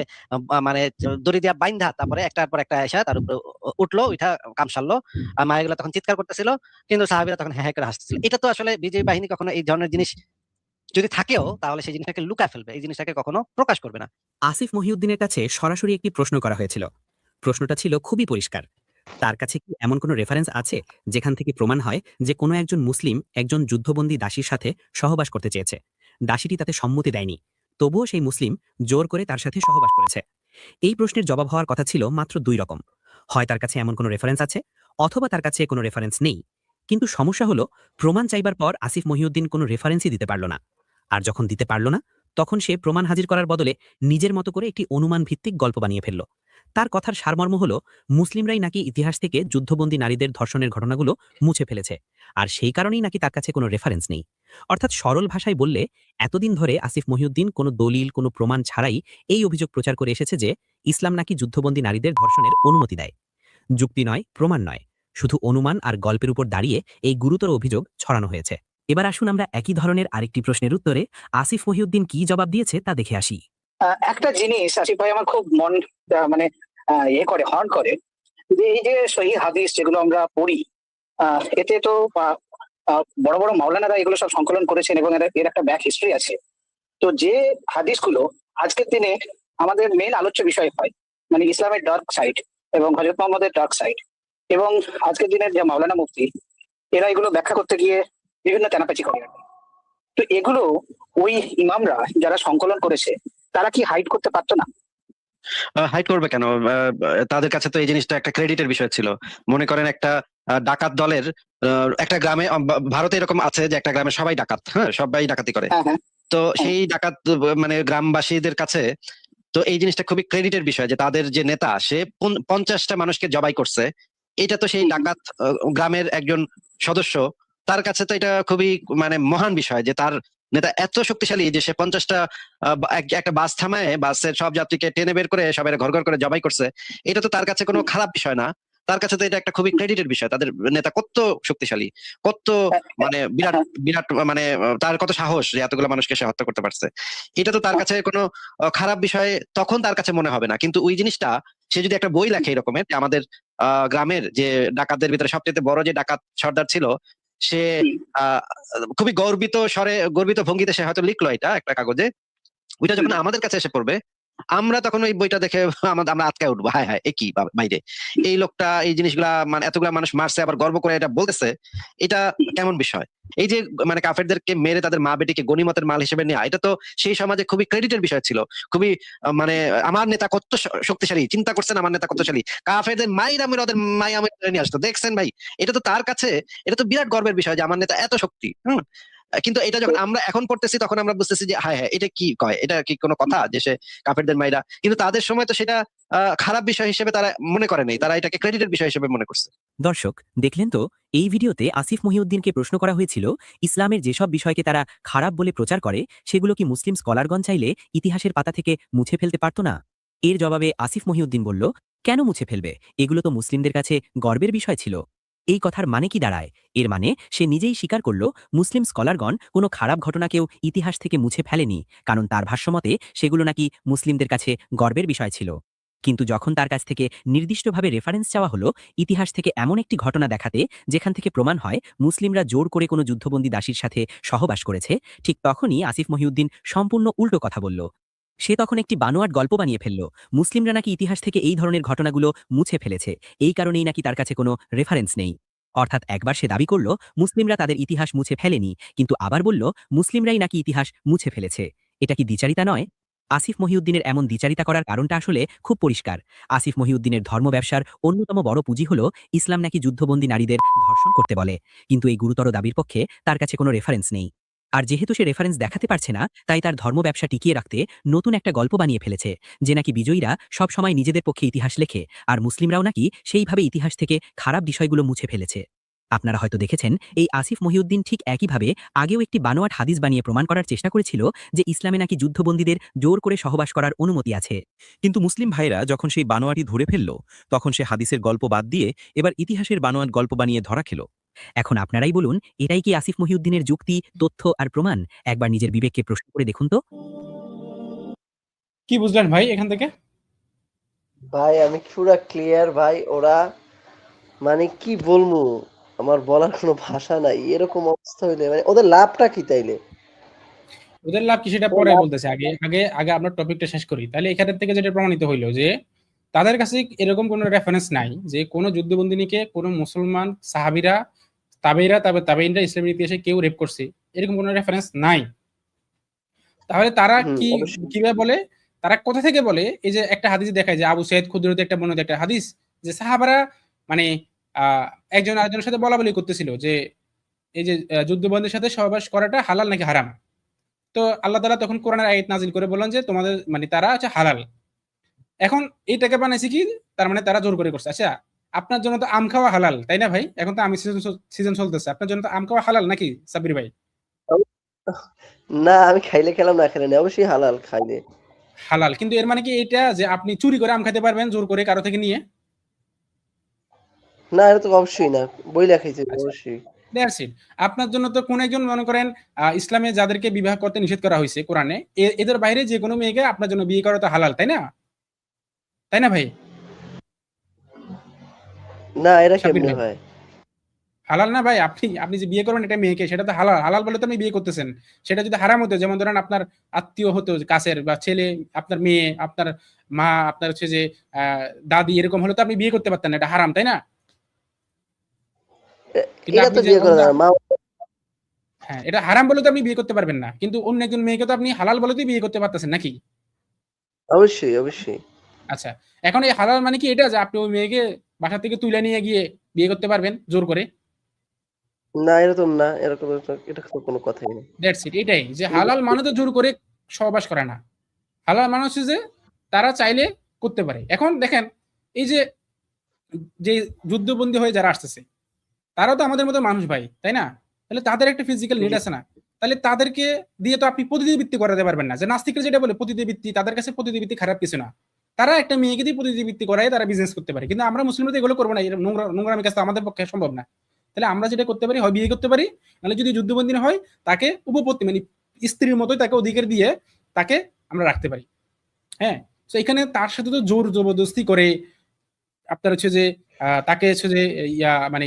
মানে দড়ি দিয়া বাইন্ধা তারপরে একটার পর একটা এসে তার উপরে উঠলো, ওইটা কাম সারলো, আর মায়াগুলা তখন চিৎকার করতেছিল, কিন্তু সাহাবীরা তখন হ্যাঁ হ্যাঁ করে হাসতেছিল। এটা তো আসলে বিজয়ী বাহিনী কখনো এই ধরনের জিনিস যদি থাকেও তাহলে সেই জিনিসটাকে লুকায় ফেলবে, এই জিনিসটাকে কখনো প্রকাশ করবে না। আসিফ মহিউদ্দিনের কাছে সরাসরি একটি প্রশ্ন করা হয়েছিল। প্রশ্নটা ছিল খুবই পরিষ্কার। তার কাছে কি এমন কোনো রেফারেন্স আছে যেখান থেকে প্রমাণ হয় যে কোনো একজন মুসলিম একজন যুদ্ধবন্দী দাসীর সাথে সহবাস করতে চেয়েছে, দাসীটি তাতে সম্মতি দেয়নি, তবুও সেই মুসলিম জোর করে তার সাথে সহবাস করেছে? এই প্রশ্নের জবাব হওয়ার কথা ছিল মাত্র 2 রকম। হয় তার কাছে এমন কোনো রেফারেন্স আছে, অথবা তার কাছে কোনো রেফারেন্স নেই। কিন্তু সমস্যা হলো, প্রমাণ চাইবার পর আসিফ মহিউদ্দিন কোনো রেফারেন্সই দিতে পারল না। আর যখন দিতে পারল না, তখন সে প্রমাণ হাজির করার বদলে নিজের মতো করে একটি অনুমান ভিত্তিক গল্প বানিয়ে ফেলল। তার কথার সারমর্ম হলো, মুসলিমরাই নাকি ইতিহাস থেকে যুদ্ধবন্দী নারীদের ধর্ষণের ঘটনাগুলো মুছে ফেলেছে, আর সেই কারণেই নাকি তার কাছে কোনো রেফারেন্স নেই। অর্থাৎ সরল ভাষায় বললে, এতদিন ধরে আসিফ মহিউদ্দিন কোনো দলিল, কোনো প্রমাণ ছাড়াই এই অভিযোগ প্রচার করে এসেছে যে ইসলাম নাকি যুদ্ধবন্দী নারীদের ধর্ষণের অনুমতি দেয়। যুক্তি নয়, প্রমাণ নয়, শুধু অনুমান আর গল্পের উপর দাঁড়িয়ে এই গুরুতর অভিযোগ ছড়ানো হয়েছে। এবার আসুন আমরা একই ধরনের আরেকটি প্রশ্নের উত্তরে আসিফ মহিউদ্দিন কি জবাব দিয়েছে তা দেখে আসি। একটা জিনিস আসিফ ভাই আমার খুব মন মানে করে হর্ন করে, যে এই যে সহিহ হাদিস যেগুলো আমরা পড়ি, এতে তো বড় বড় মাওলানারা এগুলো সব সংকলন করেছেন এবং এর একটা ব্যাক হিস্ট্রি আছে। তো যে হাদিসগুলো আজকের দিনে আমাদের মেইন আলোচ্য বিষয় হয়, মানে ইসলামের ডার্ক সাইড এবং হযরত মুহাম্মদের ডার্ক সাইড, এবং আজকের দিনের যে মাওলানা মুফতি এরা এগুলো ব্যাখ্যা করতে গিয়ে বিভিন্ন তেনাপাচি করে। তো এগুলো ওই ইমামরা যারা সংকলন করেছে তারা কি হাইড করতে পারতো না? হাইড করবে কেন? তাদের কাছে তো এই জিনিসটা একটা ক্রেডিটের বিষয় ছিল। মনে করেন একটা ডাকাত দলের একটা গ্রামে, ভারতে এরকম আছে যে একটা গ্রামে সবাই ডাকাত, হ্যাঁ সবাই ডাকাতি করে। তো সেই ডাকাত মানে গ্রামবাসীদের কাছে তো এই জিনিসটা খুবই ক্রেডিটের বিষয় যে তাদের যে নেতা সে 50টা মানুষকে জবাই করছে। এটা তো সেই ডাকাত গ্রামের একজন সদস্য, তার কাছে তো এটা খুবই মানে মহান বিষয় যে তার নেতা এত শক্তিশালী যে সে 50টা একটা বাস থামায় বাসের সব যাত্রীকে টেনে বের করে সবাই ঘর ঘর করে জবাই করছে। এটা তো তার কাছে কোনো খারাপ বিষয় না। তার কাছে তো এটা একটা খুবই ক্রেডিটের বিষয়। তাদের নেতা কত শক্তিশালী, কত মানে বিরাট বিরাট মানে তার কত সাহস যে এতগুলো মানুষকে সে হত্যা করতে পারছে। এটা তো তার কাছে কোনো খারাপ বিষয় তখন তার কাছে মনে হবে না, কিন্তু ওই জিনিসটা সে যদি একটা বই লেখে এরকমের যে আমাদের গ্রামের যে ডাকাতদের ভিতরে সবচেয়ে বড় যে ডাকাত সর্দার ছিল, সে আহ খুবই গর্বিত ভঙ্গিতে সে হয়তো লিখলো এটা একটা কাগজে, ওইটা যখন আমাদের কাছে এসে পড়বে আমরা তখন ওই বইটা দেখে আমরা আটকায় উঠবো, হায় হায় একই বাইরে এই লোকটা এই জিনিসগুলা মানে এতগুলা মানুষ মারছে আবার গর্ব করে এটা বলতেছে, এটা কেমন বিষয়? এই যে মানে কাফেরদেরকে মেরে তাদের মা বেটিকে গনিমতের মাল হিসেবে নেওয়া, এটা তো সেই সমাজে খুবই ক্রেডিটের বিষয় ছিল। খুবই মানে আমার নেতা কত শক্তিশালী, চিন্তা করছেন আমার নেতা কত শক্তিশালী, কাফেরদের মাইর আমি ওদের মাই আমি নিয়ে আসতো, দেখছেন ভাই? এটা তো তার কাছে এটা তো বিরাট গর্বের বিষয় যে আমার নেতা এত শক্তি। কিন্তু এটা যখন আমরা এখন পড়তেছি তখন আমরা বুঝতেছি যে হ্যাঁ হ্যাঁ এটা কি কয়, এটা কি কোনো কথা যে সে কাফেরদের মাইরা, কিন্তু তাদের সময় তো সেটা খারাপ বিষয় হিসেবে তারা মনে করে নাই, তারা এটাকে ক্রেডিটের বিষয় হিসেবে মনে করছে। দর্শক দেখলেন তো, এই ভিডিওতে আসিফ মহিউদ্দিনকে প্রশ্ন করা হয়েছিল ইসলামের যেসব বিষয়কে তারা খারাপ বলে প্রচার করে সেগুলো কি মুসলিম স্কলারগণ চাইলে ইতিহাসের পাতা থেকে মুছে ফেলতে পারত না? এর জবাবে আসিফ মহিউদ্দিন বলল, কেন মুছে ফেলবে, এগুলো তো মুসলিমদের কাছে গর্বের বিষয় ছিল। এই কথার মানে কি দাঁড়ায়? এর মানে সে নিজেই স্বীকার করল মুসলিম স্কলারগণ কোনো খারাপ ঘটনাকেও ইতিহাস থেকে মুছে ফেলেনি, কারণ তার ভাষ্যমতে সেগুলো নাকি মুসলিমদের কাছে গর্বের বিষয় ছিল। কিন্তু যখন তার কাছ থেকে নির্দিষ্টভাবে রেফারেন্স চাওয়া হলো ইতিহাস থেকে এমন একটি ঘটনা দেখাতে যেখান থেকে প্রমাণ হয় মুসলিমরা জোর করে কোনো যুদ্ধবন্দী দাসীর সাথে সহবাস করেছে, ঠিক তখনই আসিফ মহিউদ্দিন সম্পূর্ণ উল্টো কথা বলল। সে তখন একটি বানোয়াট গল্প বানিয়ে ফেলল। মুসলিমরা নাকি ইতিহাস থেকে এই ধরনের ঘটনাগুলো মুছে ফেলেছে, এই কারণেই নাকি তার কাছে কোনো রেফারেন্স নেই। অর্থাৎ একবার সে দাবি করল মুসলিমরা তাদের ইতিহাস মুছে ফেলেনি, কিন্তু আবার বলল মুসলিমরাই নাকি ইতিহাস মুছে ফেলেছে। এটা কি দ্বিচারিতা নয়? আসিফ মহিউদ্দিনের এমন দ্বিচারিতা করার কারণটা আসলে খুব পরিষ্কার। আসিফ মহিউদ্দিনের ধর্ম ব্যবসার অন্যতম বড় পুঁজি হল ইসলাম নাকি যুদ্ধবন্দী নারীদের ধর্ষণ করতে বলে, কিন্তু এই গুরুতর দাবির পক্ষে তার কাছে কোনো রেফারেন্স নেই। আর যেহেতু সে রেফারেন্স দেখাতে পারছে না, তাই তার ধর্ম ব্যবসা টিকিয়ে রাখতে নতুন একটা গল্প বানিয়ে ফেলেছে যে নাকি বিজয়ীরা সব সময় নিজেদের পক্ষে ইতিহাস লেখে আর মুসলিমরাও নাকি সেইভাবে ইতিহাস থেকে খারাপ বিষয়গুলো মুছে ফেলেছে। আপনারা হয়তো দেখেছেন এই আসিফ মহিউদ্দিন ঠিক একইভাবে আগেও একটি বানোয়াট হাদিস বানিয়ে প্রমাণ করার চেষ্টা করেছিল যে ইসলামে নাকি যুদ্ধবন্দীদের জোর করে সহবাস করার অনুমতি আছে। কিন্তু মুসলিম ভাইরা যখন সেই বানোয়াটি ধরে ফেলল তখন সে হাদিসের গল্প বাদ দিয়ে এবার ইতিহাসের বানোয়াট গল্প বানিয়ে ধরা খেল। এখন আপনারাই বলুন, এটাই কি আসিফ মহিউদ্দিনের যুক্তি, তথ্য আর প্রমাণ? একবার নিজের বিবেককে প্রশ্ন করে দেখুন তো। কি বুঝলেন ভাই এখান থেকে? ভাই আমি পুরা ক্লিয়ার ভাই, ওরা মানে কি বলবো, আমার বলার কোনো ভাষা নাই। এরকম অবস্থা হইলে মানে ওদের লাভটা কি তাইলে? ওদের লাভ কি সেটা পরে বলতেছে, আগে আগে আগে আমরা টপিকটা শেষ করি। তাহলে এখান থেকে যেটা প্রমাণিত হইলো যে তাদের কাছে এরকম কোনো রেফারেন্স নাই যে কোনো যুদ্ধবন্দিনীকে কোনো মুসলমান সাহাবীরা, তাবেইরা, তাবেইনরা ইসলামের ইতিহাসে কেউ রেপ করছে, এরকম কোনো রেফারেন্স নাই। তাহলে তারা কি অবশ্যই। কিভাবে বলে, তারা কোথা থেকে বলে? এই যে একটা হাদিস দেখায় যে আবু সাইদ খুদরিতে একটা বর্ণিত একটা হাদিস যে সাহাবারা মানে একজন আরেকজনের সাথে বলাবলি করতেছিল যে এই যে যুদ্ধবন্দীর সাথে সহবাস করাটা হালাল নাকি হারাম। তো আল্লাহ তাআলা তখন কোরআনের আয়াত নাজিল করে বললেন যে তোমাদের মানে তারা হচ্ছে হালাল। এখন এইটাকে বানাইছে কি, তার মানে তারা জোর করে করছে। আচ্ছা, আপনার জন্য তো আম খাওয়া হালাল, তাই না ভাই? এখন তো আমের সিজন চলতেছে, আপনার জন্য তো আম খাওয়া হালাল নাকি সাব্বির ভাই? না আমি খাইলে খেলাম, না খেলে না, অবশ্যই হালাল খাইলে হালাল, কিন্তু এর মানে কি এটা যে আপনি চুরি করে আম খেতে পারবেন জোর করে কারো থেকে নিয়ে? না, এটা তো অবশ্যই না, বইলা খাইছে আচ্ছা, অবশ্যই। That's it. আপনার জন্য তো কোন একজন মনে করেন ইসলামে যাদেরকে বিবাহ করতে নিষেধ করা হয়েছে কোরআনে, এদের বাইরে যে কোনো মেয়েকে আপনার জন্য বিয়ে করা তো হালাল, তাই না? তাই না ভাই? না এটা সাব্বির কেমনে ভাই, হয়? হালাল না ভাই? আপনি আপনি যে বিয়ে করবেন একটা মেয়েকে, সেটা তো হালাল। হালাল বলে তো আপনি বিয়ে করতেছেন। সেটা যদি হারাম হতো, যেমন ধরেন আপনার আত্মীয় হতো কাছের বা ছেলে, আপনার মেয়ে, আপনার মা, আপনার হচ্ছে যে দাদি, এরকম হলে তো আপনি বিয়ে করতে পারতেন না, এটা হারাম, তাই না? কিন্তু এটা আপনি তো বিয়ে যেমন করা যায় না। মা হ্যাঁ, এটা হারাম বলে তো আপনি বিয়ে করতে পারবেন না, কিন্তু অন্য একজন মেয়েকে তো আপনি হালাল বলে বিয়ে করতে পারতেছেন নাকি? অবশ্যই অবশ্যই। আচ্ছা, এখন এই হালাল মানে কি এটা যে আপনি ওই মেয়েকে বাসা থেকে তুলে নিয়ে গিয়ে বিয়ে করতে পারবেন জোর করে? না এরকম না, এরকম এটা তো কোনো কথাই না। That's it. এটাই যে হালাল মানে তো জোর করে সহবাস করে না। হালাল মানে হচ্ছে যে তারা চাইলে করতে পারে। এখন দেখেন এই যে যে যুদ্ধবন্দী হয়ে যারা আসতেছে, তারাও তো আমাদের মতো মানুষ ভাই, তাই না? তাহলে তাদের একটা ফিজিক্যাল নিড জি। আছে না? তাহলে তাদেরকে দিয়ে তো আপনি পতিতাবৃত্তি করাতে পারবেন না। যে নাস্তিকরা যেটা বলে পতিতাবৃত্তি, তাদের কাছে পতিতাবৃত্তি খারাপ কিছু না। তারা একটা মেয়েকে দিয়ে প্রতিযোগিতা করায় তারা বিজনেস করতে পারে, কিন্তু আমরা মুসলিমরা তো এগুলো করবো না, এরকম নোংরামি কাজ তো আমাদের পক্ষে সম্ভব না। তাহলে আমরা যেটা করতে পারি, হয় বিয়ে করতে পারি, নাহলে যদি যুদ্ধবন্দী হয় তাকে উপপত্তি মানে স্ত্রীর মতোই তাকে অধিকার দিয়ে তাকে আমরা রাখতে পারি। হ্যাঁ, তো এখানে তার সাথে তো জোর জবরদস্তি করে আপনার হচ্ছে যে তাকে হচ্ছে যে মানে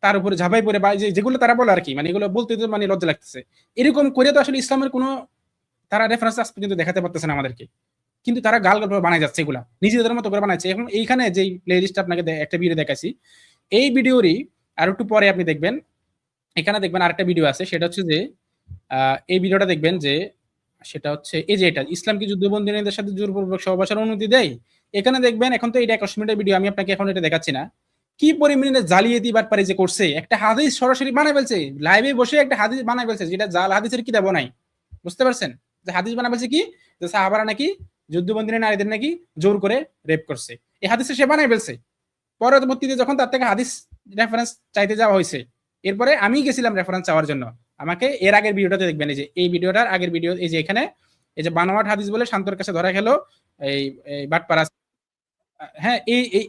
তার উপরে ঝাঁপাই পড়ে বা যেগুলো তারা বলে আর কি, মানে এগুলো বলতে তো মানে লজ্জা লাগতেছে, এরকম করে তো আসলে ইসলামের কোনো তারা রেফারেন্স আজ পর্যন্ত দেখাতে পারতেছে না আমাদেরকে, কিন্তু তারা গাল গল্প বানায় যাচ্ছে, এগুলা নিজেদের মতো করে বানাচ্ছে। এখন এইখানে যে প্লে লিস্ট আপনাকে একটা ভিডিও দেখাচ্ছি, এই ভিডিওরই আর একটু পরে আপনি দেখবেন, এখানে দেখবেন আরেকটা ভিডিও আছে, সেটা হচ্ছে যে এই ভিডিওটা দেখবেন যে সেটা হচ্ছে এই যে এটা ইসলাম কি যুদ্ধবন্দীদের সাথে জোরপূর্বক সহবাসের অনুমতি দেয়। এখানে দেখবেন, এখন তো এটা 21 মিনিটের ভিডিও, আমি আপনাকে এখন এটা দেখাচ্ছি না, কি পরিমাণে জালিয়াতি বাটপারি যে করছে। একটা হাদিস সরাসরি বানায় ফেলছে, লাইভে বসে একটা হাদিস বানায় ফেলছে, যেটা জাল হাদিসের কিতাবও নাই, বুঝতে পারছেন? যে হাদিস বানায় ফেলছে কি, যে সাহাবারা নাকি যুদ্ধবন্দী নারীদের নাকি জোর করে রেপ করছে, এই হাদিসে সে বানায় ফেলছে। পরবর্তীতে যখন তার থেকে হাদিস রেফারেন্স চাইতে যাওয়া হয়েছে, এরপরে আমি গেছিলাম রেফারেন্স চাওয়ার জন্য, আমাকে এর আগের ভিডিওটাতে দেখবেন, এই যে এই ভিডিওটার আগের ভিডিও, এই যে এখানে এই যে বানোয়াট হাদিস বলে শান্তর কাছে ধরা গেল এই বাটপাড়া, হ্যাঁ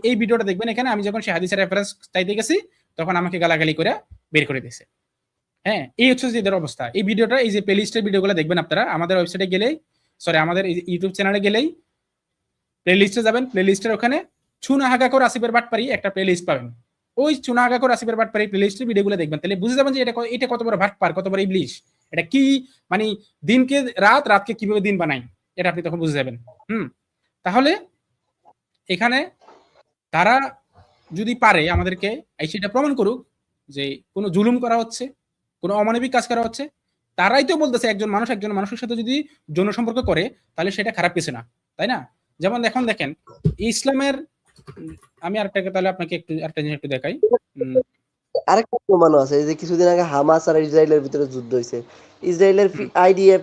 এই ভিডিওটা দেখবেন। এখানে আমি যখন সেই হাদিসের রেফারেন্স চাইতে গেছি তখন আমাকে গালাগালি করে বের করে দিয়েছে। হ্যাঁ, এই হচ্ছে যে এদের অবস্থা। এই ভিডিওটা, এই যে প্লেলিস্টের ভিডিওগুলো দেখবেন আপনারা, আমাদের ওয়েবসাইটে গেলেই, সরি আমাদের ইউটিউব চ্যানেলে গেলেই প্লেলিস্টে যাবেন, প্লেলিস্টের ওখানে চুনাহাগাকর আসিফের বাটপারি একটা প্লেলিস্ট পাবেন, ওই চুনাহাগাকর আসিফের বাটপারি প্লেলিস্টের ভিডিওগুলো দেখবেন, তাহলে বুঝে যাবেন যে এটা কত বড় বাটপার, কত বড় ইবলিশ, এটা কি মানে দিনকে রাত, রাতকে কিভাবে দিন বানাই, এটা আপনি তখন বুঝে যাবেন। তাহলে এখানে তারা যদি পারে আমাদেরকে এই সেটা প্রমাণ করুক যে কোনো জুলুম করা হচ্ছে, কোনো অমানবিক কাজ করা হচ্ছে, তারাই তো বলতেছে একজন মানুষের সাথে যদি যৌন সম্পর্ক করে তাহলে সেটা খারাপ কিছু না, তাই না? যেমন এখন দেখেন ইসলামের, আমি আরেকটাকে তাহলে আপনাকে আরেকটা জিনিস একটু দেখাই। আরেকটা প্রমাণও আছে, এই যে কিছুদিন আগে হামাস আর ইসরায়েলের ভিতরে যুদ্ধ হয়েছে, ইসরায়েলের আইডিএফ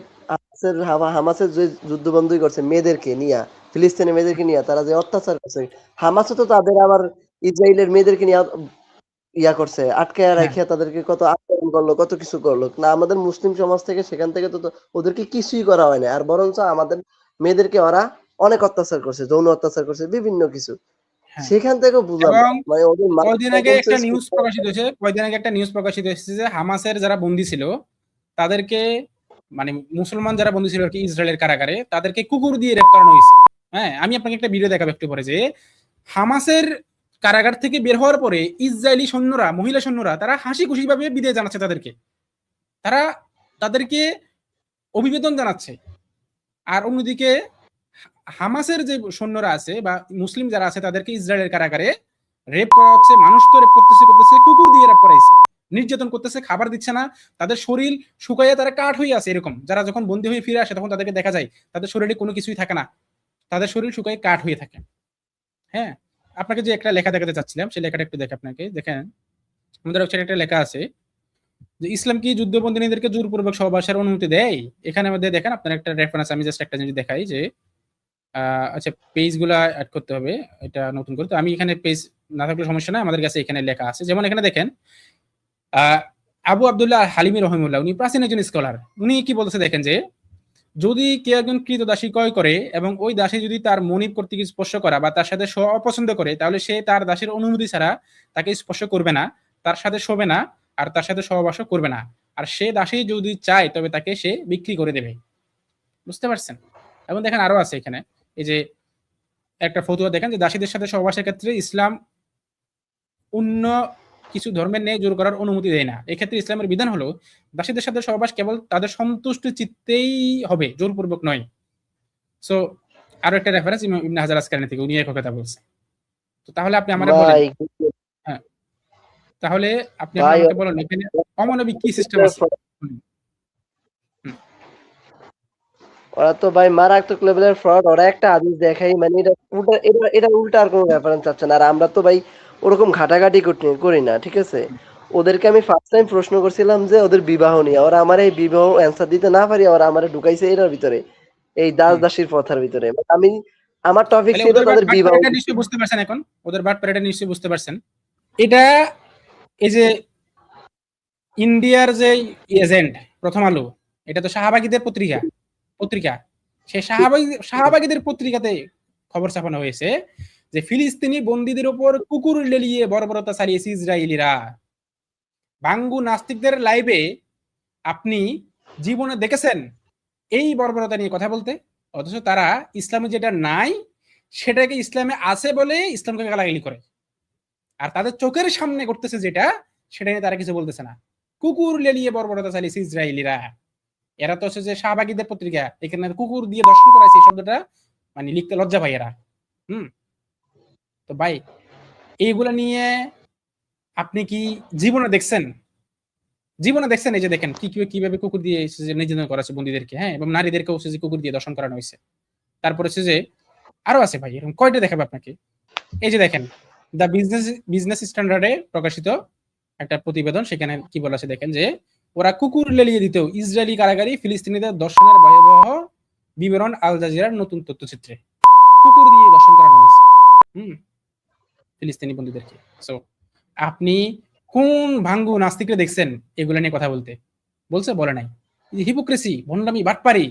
হামাসের যে যুদ্ধবন্দী করছে মেয়েদেরকে নিয়ে, ফিলিস্তিনের মেয়েদেরকে নিয়ে তারা যে অত্যাচার করছে, হামাসও তো তাদের আবার ইসরায়েলের মেয়েদেরকে নিয়ে করছে, আটকে রেখে তাদেরকে কত আক্রমণ করলো, কত কিছু করলো না। আমাদের মুসলিম সমাজ থেকে সেখান থেকে তো ওদেরকে কিছুই করা হয় না, আর বরঞ্চ আমাদের মেয়েদেরকে ওরা অনেক অত্যাচার করছে, যৌন অত্যাচার করছে, বিভিন্ন কিছু। সেখান থেকে বুঝলাম মানে ওদের কয়দিন আগে একটা নিউজ প্রকাশিত হয়েছে যে হামাসের যারা বন্দী ছিল তাদেরকে, মানে মুসলমান যারা বন্দী ছিল আর কি ইসরায়েলের কারাগারে, তাদেরকে কুকুর দিয়ে রেপ করানো হয়েছে। হ্যাঁ, আমি আপনাকে একটা ভিডিও দেখাবো একটু পরে, যে হামাসের কারাগার থেকে বের হওয়ার পরে ইসরায়েলি সৈন্যরা, মহিলা সৈন্যরা, তারা হাসি খুশি ভাবে বিদায় জানাচ্ছে তাদেরকে অভিবাদন জানাচ্ছে। আর অন্যদিকে হামাসের যে সৈন্যরা আছে বা মুসলিম যারা আছে তাদেরকে ইসরায়েলের কারাগারে রেপ করা হচ্ছে, মানুষ তো রেপ করতেছে, কুকুর দিয়ে রেপ করাইছে, নির্যাতন করতেছে, খাবার দিচ্ছে না, তাদের শরীর শুকাইয়া তারা কাঠ হয়ে আছে। এরকম যারা যখন বন্দী হয়ে ফিরে আসে তখন তাদেরকে দেখা যায় তাদের শরীরে কোনো কিছুই থাকে না, তাদের শরীর শুকায় কাঠ হয়ে থাকে। হ্যাঁ, আপনাকে যে একটা লেখা দেখাতে চাচ্ছিলাম সেই লেখাটা একটু দেখে আপনাকে দেখেন, আমাদের ওয়েবসাইটে একটা লেখা আছে যে ইসলাম কি যুদ্ধবন্দীদেরকে জোরপূর্বক সহবাসের অনুমতি দেয়। এখানে আমাদের দেখেন আপনার একটা রেফারেন্স, আমি জাস্ট একটা জিনিস দেখাই যে আচ্ছা পেজগুলো অ্যাড করতে হবে, এটা নতুন করে, তো আমি এখানে পেজ না থাকলে সমস্যা নাই, আমাদের কাছে এখানে লেখা আছে। যেমন এখানে দেখেন আবু আব্দুল্লাহ হালিমি রহিমুল্লাহ, উনি প্রাচীন একজন স্কলার, উনি কি বলতেছে দেখেন যে যদি কেউ একজন কৃত দাসী ক্রয় করে এবং ওই দাসী যদি তার মনিব কর্তৃক স্পর্শ করা বা তার সাথে অপছন্দ করে, তাহলে সে তার দাসীর অনুমতি ছাড়া তাকে স্পর্শ করবে না, তার সাথে শোবে না, আর তার সাথে সহবাসও করবে না। আর সে দাসী যদি চায় তবে তাকে সে বিক্রি করে দেবে। বুঝতে পারছেন? এবং দেখেন আরো আছে এখানে, এই যে একটা ফতুয়া দেখেন যে দাসীদের সাথে সহবাসের ক্ষেত্রে ইসলাম অন্য কিছু ধর্মের ন্যায় জোর করার অনুমতি দেয় না। এক্ষেত্রে ইসলামের বিধান হলো দাসীদের সাথে সহবাস কেবল তাদের সন্তুষ্ট চিত্তেই হবে, জোরপূর্বক নয়। সো আরো একটা রেফারেন্স ইবনে হাজার আসকালানি থেকে, উনি একই কথা বলছেন। তো তাহলে আপনি আমারে বলেন, হ্যাঁ তাহলে আপনি আমাকে বলেন এখানে অমানবিক কি সিস্টেম আছে? ওরা তো ভাই মারাত্মক লেভেলের ফ্রড। ওরা একটা হাদিস দেখাই, মানে এটা উল্টা আর কোনো রেফারেন্স আছে না। আর আমরা তো ভাই ওরকম ঘাটাঘাটি করি না, ঠিক আছে? ওদেরকে আমি ফার্স্ট টাইম প্রশ্ন করছিলাম যে ওদের বিবাহ নিয়ে, ওরা আমার এই বিবাহ অ্যান্সার দিতে না পারি ওরা আমারে ঢুকাইছে এটার ভিতরে, এই দাস দাসীর প্রথার ভিতরে। আমি আমার টপিক ছিল তাদের বিবাহ। নিশ্চয়ই বুঝতে পারছেন এখন, ওদের বাটপাড়াটা নিশ্চয়ই বুঝতে পারছেন। এটা এই যে ইন্ডিয়ার যে এজেন্ট প্রথম আলো, এটা তো শাহবাগীদের পত্রিকা, সেই শাহবাগীদের পত্রিকাতে খবর ছাপানো হয়েছে যে ফিলিস্তিনি বন্দীদের উপর কুকুর লেলিয়ে বর্বরতা চালিয়েছে ইসরায়েলিরা। বাঙ্গু নাস্তিকদের লাইভে আপনি জীবনে দেখেছেন এই বর্বরতা নিয়ে কথা বলতে? অথচ তারা ইসলামে যেটা নাই সেটাকে ইসলামে আছে বলে ইসলামকে গালাগালি করে, আর তাদের চোখের সামনে করতেছে যেটা, সেটা নিয়ে তারা কিছু বলতেছে না। কুকুর লেলিয়ে বর্বরতা চালিয়েছে ইসরায়েলিরা। এরা তো হচ্ছে যে শাহবাগীদের পত্রিকা, এখানে কুকুর দিয়ে দর্শন করাইছে, এই শব্দটা মানে লিখতে লজ্জা পাই এরা। তো ভাই এইগুলা নিয়ে আপনি কি জীবনে দেখছেন? এই যে দেখেন কিভাবে কুকুর দিয়ে নির্যাতন করা হচ্ছে বন্দীদেরকে, হ্যাঁ, এবং নারীদেরকেও হচ্ছে যে কুকুর দিয়ে দর্শন করানো হয়েছে। তারপর হচ্ছে যে আরো আছে ভাই, এরকম কয়টা দেখাবে আপনাকে। এই যে দেখেন দ্য বিজনেস স্ট্যান্ডার্ডে প্রকাশিত একটা প্রতিবেদন, সেখানে কি বলা আছে দেখেন যে ওরা কুকুর লেলিয়ে দিতেও ইসরায়েলি কারাগারি ফিলিস্তিনিদের দর্শনের ভয়াবহ বিবরণ আল জাজিরার নতুন তথ্যচিত্রে কুকুর দিয়ে দর্শন করানো হয়েছে ফিলিস্তিনি বন্দীদেরকে। সো আপনি কোন ভাঙ্গু নাস্তিকরে দেখছেন এগুলো নিয়ে কথা বলতে? বলছে? বলে নাই। হিপোক্রেসি, ভণ্ডামি, বাটপারি,